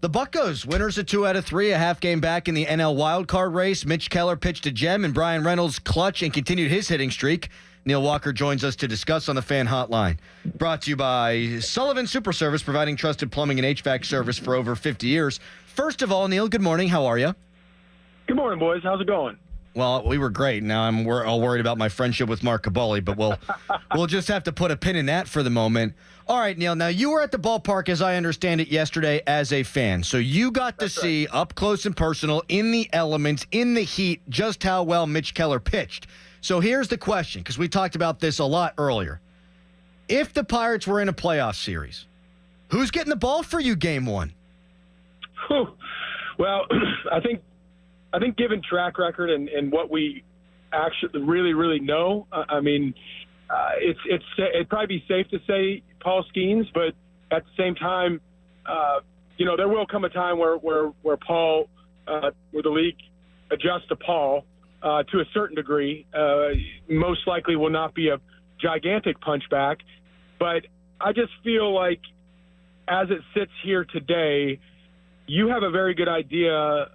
The Buccos, winners of 2 out of 3, a half game back in the NL wildcard race. Mitch Keller pitched a gem, and Bryan Reynolds clutch and continued his hitting streak. Neil Walker joins us to discuss on the Fan Hotline. Brought to you by Sullivan Super Service, providing trusted plumbing and HVAC service for over 50 years. First of all, Neil, good morning. How are you? Good morning, boys. How's it going? Well, we were great. Now we're all worried about my friendship with Mark Caboli, but we'll just have to put a pin in that for the moment. All right, Neil. Now, you were at the ballpark, as I understand it, yesterday as a fan. So you got to see up close and personal, in the elements, in the heat, just how well Mitch Keller pitched. So here's the question, because we talked about this a lot earlier. If the Pirates were in a playoff series, who's getting the ball for you game one? Well, I think given track record and what we actually really know, it'd probably be safe to say Paul Skeens, but at the same time, there will come a time where Paul, where the league adjusts to Paul to a certain degree. Most likely will not be a gigantic punchback, but I just feel like as it sits here today, you have a very good idea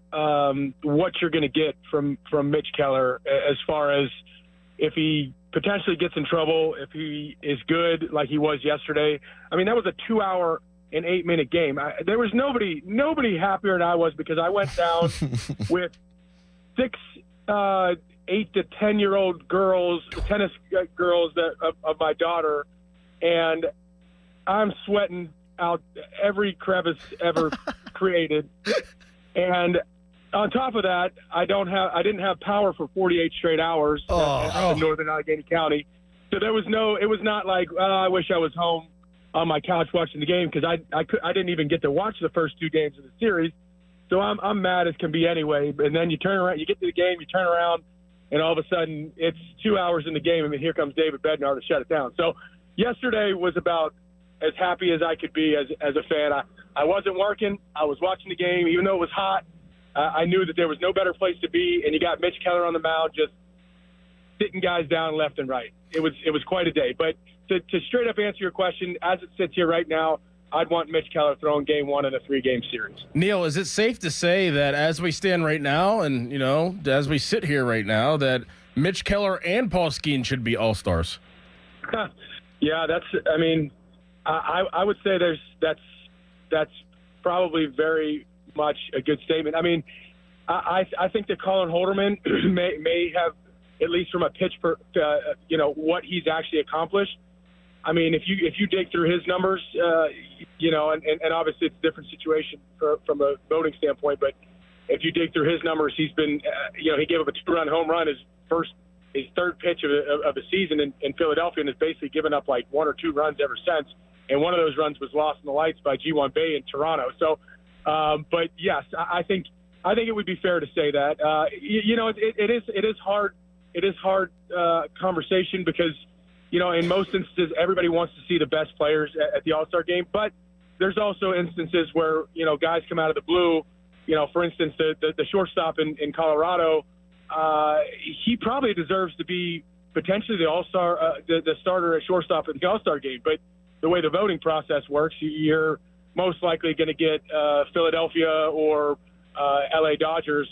what you're going to get from Mitch Keller as far as if he potentially gets in trouble, if he is good like he was yesterday. I mean, that was a 2-hour and 8-minute game. There was nobody happier than I was, because I went down with 6 8 to 10-year-old girls, tennis girls of my daughter, and I'm sweating out every crevice ever created. And on top of that, I didn't have power for 48 straight hours in northern Allegheny County. So it was not like, I wish I was home on my couch watching the game, because I didn't even get to watch the first 2 games of the series. So I'm mad as can be anyway. And then you turn around, you get to the game, you turn around, and all of a sudden it's 2 hours in the game, and here comes David Bednar to shut it down. So yesterday was about as happy as I could be as a fan. I wasn't working. I was watching the game. Even though it was hot, I knew that there was no better place to be, and you got Mitch Keller on the mound just sitting guys down left and right. It was quite a day. But to straight up answer your question, as it sits here right now, I'd want Mitch Keller throwing game 1 in a 3-game series. Neil, is it safe to say that as we stand right now and, as we sit here right now, that Mitch Keller and Paul Skeens should be all-stars? Yeah, I would say that's probably very much a good statement. I mean, I think that Colin Holderman may have, at least from a pitch what he's actually accomplished. I mean, if you dig through his numbers, and obviously it's a different situation from a voting standpoint, but if you dig through his numbers, he's been, he gave up a 2-run home run his third pitch of the season in Philadelphia, and has basically given up like 1 or 2 runs ever since. And one of those runs was lost in the lights by G1 Bay in Toronto. So, but yes, I think it would be fair to say that. It is hard. It is hard conversation, because in most instances everybody wants to see the best players at the All-Star game, but there's also instances where guys come out of the blue. For instance, the shortstop in Colorado, he probably deserves to be potentially the All-Star, the starter at shortstop at the All-Star game, but the way the voting process works, you're most likely going to get Philadelphia or LA Dodgers,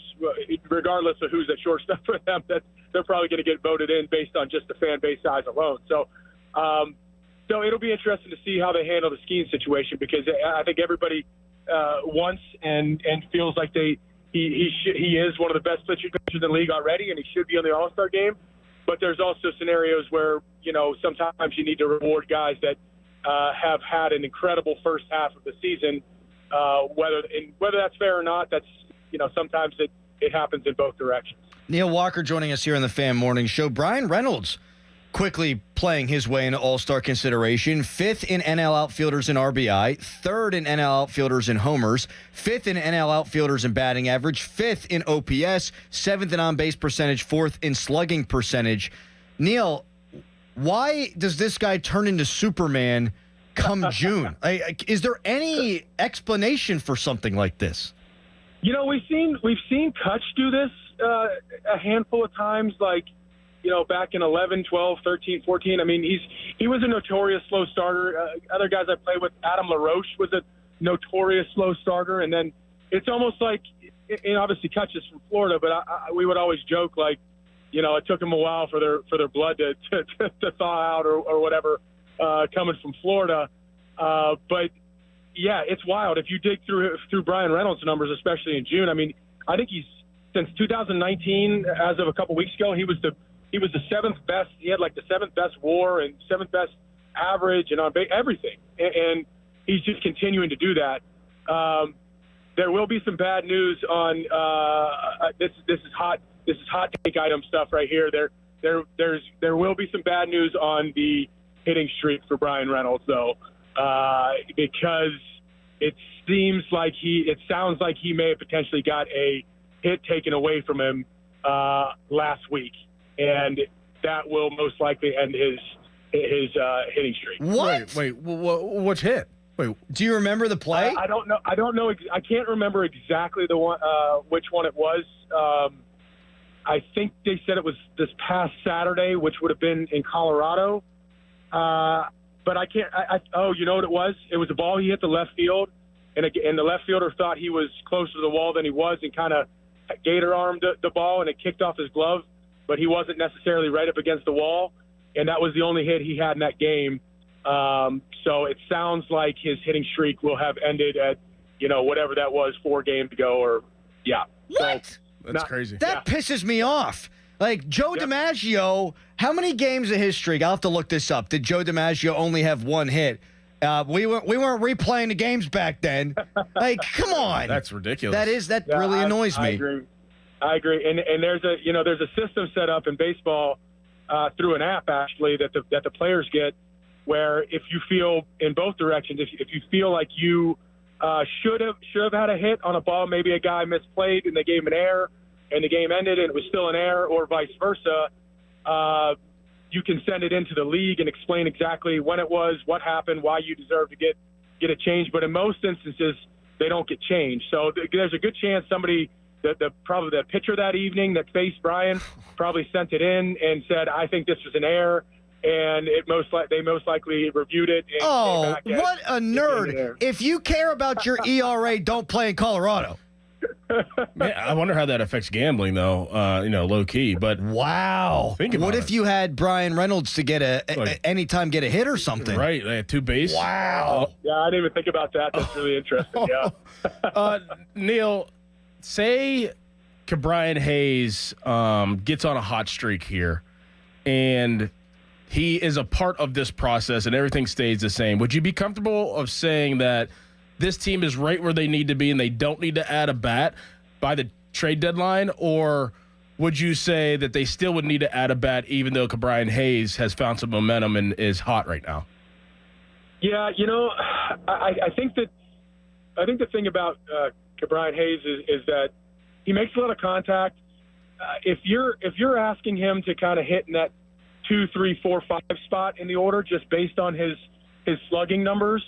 regardless of who's at shortstop for them. That they're probably going to get voted in based on just the fan base size alone. So it'll be interesting to see how they handle the Skeens situation, because I think everybody wants and feels like he is one of the best pitchers in the league already, and he should be on the All-Star game. But there's also scenarios where sometimes you need to reward guys that have had an incredible first half of the season. Whether that's fair or not, that's sometimes it happens in both directions. Neil Walker joining us here on the Fan Morning Show. Bryan Reynolds quickly playing his way into All-Star consideration. 5th in NL outfielders in RBI, 3rd in NL outfielders in homers, 5th in NL outfielders in batting average, 5th in OPS, 7th in on-base percentage, 4th in slugging percentage. Neil, why does this guy turn into Superman come June? Is there any explanation for something like this? We've seen Cutch do this a handful of times, like back in 11, 12, 13, 14. I mean, he was a notorious slow starter. Other guys I played with, Adam LaRoche was a notorious slow starter. And then it's almost like, and obviously Cutch is from Florida, but we would always joke like, you know, it took them a while for their blood to thaw out or whatever, coming from Florida. But yeah, it's wild. If you dig through Bryan Reynolds' numbers, especially in June, I mean, I think he's since 2019, as of a couple weeks ago, he was the seventh best. He had like the seventh best WAR and seventh best average and on everything. And he's just continuing to do that. There will be some bad news on this is hot take item stuff right here. There will be some bad news on the hitting streak for Bryan Reynolds though, because it sounds like he may have potentially got a hit taken away from him last week, and that will most likely end his hitting streak. What? Wait, what's hit? Wait, do you remember the play? I don't know. I can't remember exactly the one, which one it was. I think they said it was this past Saturday, which would have been in Colorado. But I can't. Oh, you know what it was? It was a ball he hit the left field, and the left fielder thought he was closer to the wall than he was, and kind of gator armed the ball, and it kicked off his glove, but he wasn't necessarily right up against the wall, and that was the only hit he had in that game. So it sounds like his hitting streak will have ended at, whatever that was, 4 games ago, or yeah. What? So, that's crazy. That pisses me off. Like Joe DiMaggio, how many games of his streak? I'll have to look this up. Did Joe DiMaggio only have 1 hit? We weren't replaying the games back then. Like, come on. That's ridiculous. That really annoys me. I agree. And there's a system set up in baseball through an app actually that the players get, where if you feel in both directions, if you feel like you should have had a hit on a ball, maybe a guy misplayed and they gave him an error and the game ended and it was still an error, or vice versa, you can send it into the league and explain exactly when it was, what happened, why you deserve to get a change. But in most instances, they don't get changed. So there's a good chance somebody, probably the pitcher that evening that faced Bryan, probably sent it in and said, I think this was an error. And they most likely reviewed it. And oh, what a nerd! If you care about your ERA, don't play in Colorado. Man, I wonder how that affects gambling, though. Low key. But wow, what if you had Bryan Reynolds to get anytime get a hit or something? Right, they had 2 base. Wow. Yeah, I didn't even think about that. That's really interesting. Yeah. Neil, say Bryan Hayes gets on a hot streak here, and he is a part of this process and everything stays the same. Would you be comfortable of saying that this team is right where they need to be and they don't need to add a bat by the trade deadline? Or would you say that they still would need to add a bat even though Bryan Hayes has found some momentum and is hot right now? Yeah, I think the thing about Bryan Hayes is that he makes a lot of contact. If you're asking him to kind of hit in that 2, 3, 4, 5 spot in the order, just based on his slugging numbers,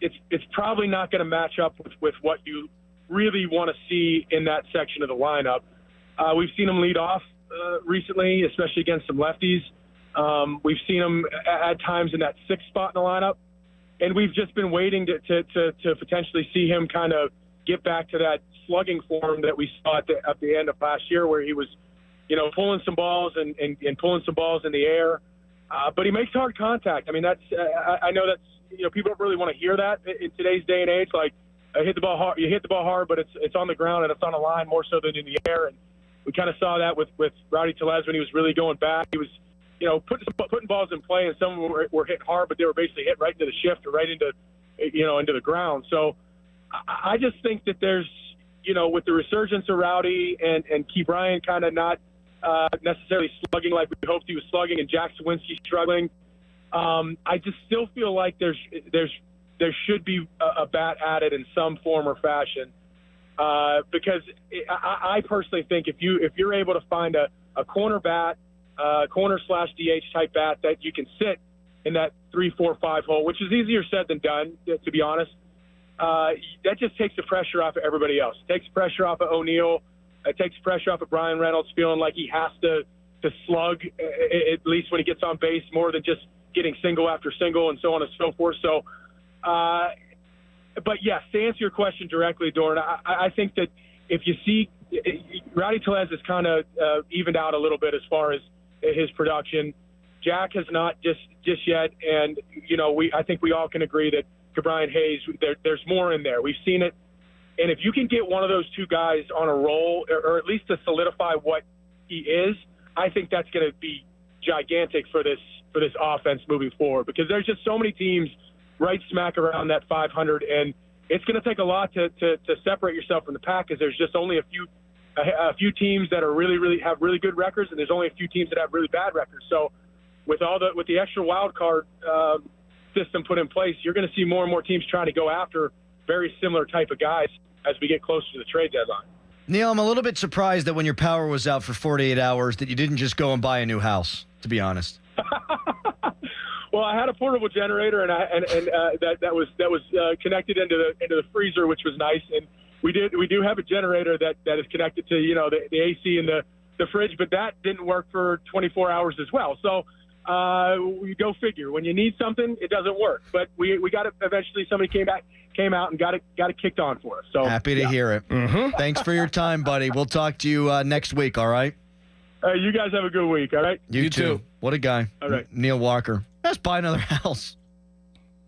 it's probably not going to match up with what you really want to see in that section of the lineup. We've seen him lead off recently, especially against some lefties. We've seen him at times in that 6th spot in the lineup, and we've just been waiting to potentially see him kind of get back to that slugging form that we saw at the end of last year, where he was pulling some balls and pulling some balls in the air. But he makes hard contact. I mean, I know that's, people don't really want to hear that in today's day and age. Like, hit the ball hard, you hit the ball hard, but it's on the ground and it's on a line more so than in the air. And we kind of saw that with Rowdy Tellez when he was really going back. He was, putting balls in play, and some were hit hard, but they were basically hit right into the shift or right into the ground. So I just think that there's, with the resurgence of Rowdy and Bryan kind of not necessarily slugging like we hoped he was slugging, and Jack Sawinski struggling, I just still feel like there should be a bat added in some form or fashion, because I personally think if you're able to find a corner bat, corner/DH type bat that you can sit in that 3, 4, 5 hole, which is easier said than done, to be honest, that just takes the pressure off of everybody else. It takes pressure off of O'Neill. It takes pressure off of Bryan Reynolds, feeling like he has to slug, at least when he gets on base, more than just getting single after single and so on and so forth. So but yes, to answer your question directly, Doran, I think that if you see Rowdy Tellez has kind of evened out a little bit as far as his production. Jack has not just yet, and I think we all can agree that Bryan Hayes, there's more in there. We've seen it, and if you can get one of those two guys on a roll, or at least to solidify what he is, I think that's going to be gigantic for this offense moving forward, because there's just so many teams right smack around that 500, and it's going to take a lot to separate yourself from the pack, because there's just only a few teams that are really have really good records, and there's only a few teams that have really bad records. So with the extra wild card system put in place, you're going to see more and more teams trying to go after very similar type of guys as we get closer to the trade deadline. Neil, I'm a little bit surprised that when your power was out for 48 hours that you didn't just go and buy a new house, to be honest. Well, I had a portable generator, and that was connected into the freezer, which was nice. And we do have a generator that is connected to the AC and the fridge, but that didn't work for 24 hours as well. So we go figure. When you need something, it doesn't work. But we got it eventually. Somebody came out and got it kicked on for us. So happy to hear it. Mm-hmm. Thanks for your time, buddy. We'll talk to you next week. All right. You guys have a good week. All right. You too. What a guy. All right. Neil Walker. Let's buy another house.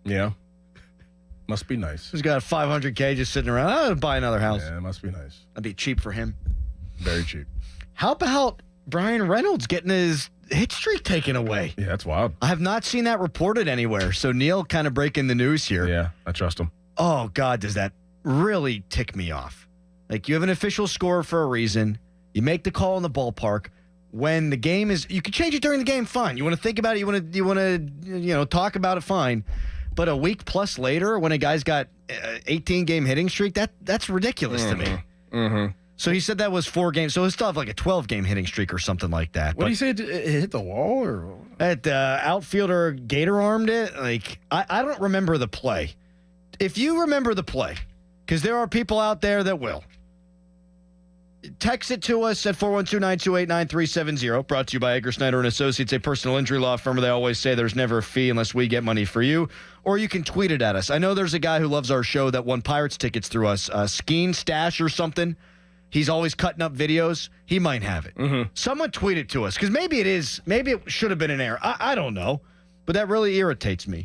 Yeah. Must be nice. He's got $500K just sitting around. I'll buy another house. Yeah, it must be nice. That'd be cheap for him. Very cheap. How about Bryan Reynolds getting his hit streak taken away? Yeah, that's wild. I have not seen that reported anywhere. So Neil kind of breaking the news here. Yeah, I trust him. Oh, God, does that really tick me off? Like, you have an official score for a reason. You make the call in the ballpark. When the game is, you can change it during the game, fine. You want to think about it, you want to talk about it, fine. But a week plus later, when a guy's got 18-game hitting streak, that's ridiculous to me. Mm-hmm. So he said that was 4 games. So he'll still have like a 12-game hitting streak or something like that. What do you say? It hit the wall, or that outfielder gator armed it? Like, I don't remember the play. If you remember the play, because there are people out there that will. Text it to us at 412-928-9370. Brought to you by Edgar Snyder and Associates, a personal injury law firm. They always say there's never a fee unless we get money for you. Or you can tweet it at us. I know there's a guy who loves our show that won Pirates tickets through us. Skeen Stash or something. He's always cutting up videos. He might have it. Mm-hmm. Someone tweet it to us, because maybe it should have been an error. I don't know. But that really irritates me.